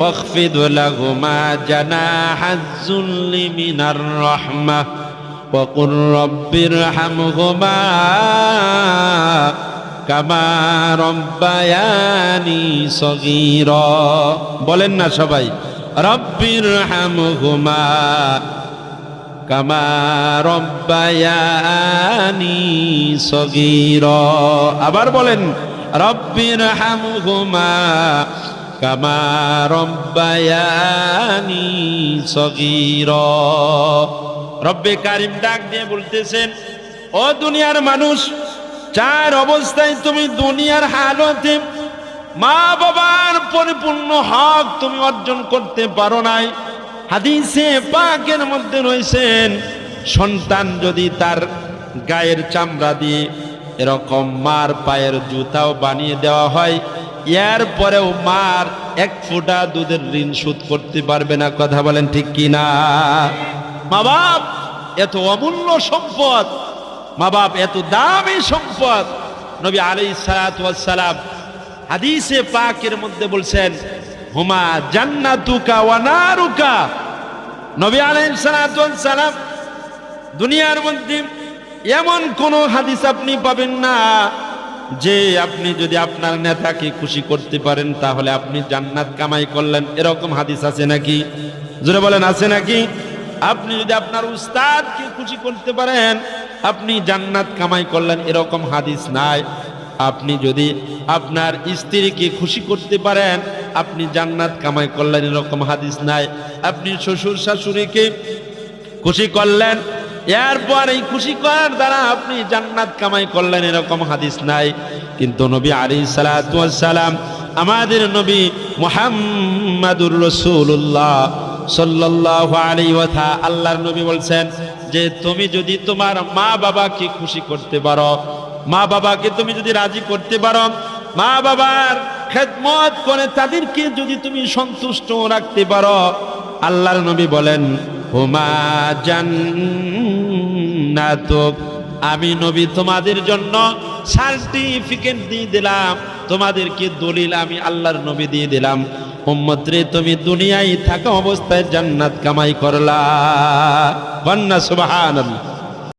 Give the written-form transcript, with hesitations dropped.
واخفض لهما جناح الذل من الرحمة وقل رب ارحمهما كما ربياني صغيرا বলেন না সবাই رب ارحمهما كما ربياني صغيرا আবার বলেন رب ارحمهما كما ربياني صغيرا রব্বে কারিম ডাক দিয়ে বলতেছেন ও দুনিয়ার মানুষ চার অবস্থায় তুমি দুনিয়ার হালতে মা বাবার পরিপূর্ণ হক তুমি অর্জন করতে পারো নাই। হাদিসে পাকের মধ্যে রয়েছেন সন্তান যদি তার গায়ের চামড়া দিয়ে এরকম মার পায়ের জুতাও বানিয়ে দেওয়া হয় এরপরেও মার এক ফোঁটা দুধের ঋণ শোধ করতে পারবে না। কথা বলেন ঠিক কিনা? মা বাপ এত অমূল্য সম্পদ, মা বাপ এত দামি সম্পদ। নবী আলাইহিস সালাতু ওয়াস সালাম হাদিসে পাকের মধ্যে বলছেন হুমা জান্নাতুকা ওয়া নারুকা। নবী আলাইহিস সালাতু ওয়াস সালাম দুনিয়ার মধ্যে এমন কোন হাদিস আপনি পাবেন না যে আপনি যদি আপনার নেতাকে খুশি করতে পারেন তাহলে আপনি জান্নাত কামাই করলেন, এরকম হাদিস আছে নাকি? জোরে বলেন আছে নাকি? আপনি যদি আপনার উস্তাদকে খুশি করতে পারেন আপনি জান্নাত কামাই করলেন, এরকম হাদিস নাই। আপনি যদি আপনার স্ত্রীকে খুশি করতে পারেন আপনি জান্নাত কামাই করলেন, এরকম হাদিস নাই। আপনি শ্বশুর শাশুড়িকে খুশি করলেন এরপর এই খুশি করার দ্বারা আপনি জান্নাত কামাই করলেন, এরকম হাদিস নাই। কিন্তু নবী আলাইহিস সালাতু ওয়াস সালাম আমাদের নবী মুহাম্মাদুর রাসূলুল্লাহ সাল্লাল্লাহু আলাইহি ওয়া সাল্লাম আল্লাহর নবী বলছেন যে তুমি যদি তোমার মা বাবাকে খুশি করতে পারো, মা বাবাকে তুমি যদি রাজি করতে পারো, মা বাবার খেদমত করে তাদেরকে যদি তুমি সন্তুষ্ট রাখতে পারো, আল্লাহর নবী বলেন হুমা জান্নাতুক, আমি নবী তোমাদের জন্য সার্টিফিকেট দিয়ে দিলাম, তোমাদেরকে দলিল আমি আল্লাহর নবী দিয়ে দিলাম। উম্মত রে তুমি দুনিয়ায় থাকা অবস্থায় জান্নাত কামাই করলা। বন্না সুবহানাল্লাহ।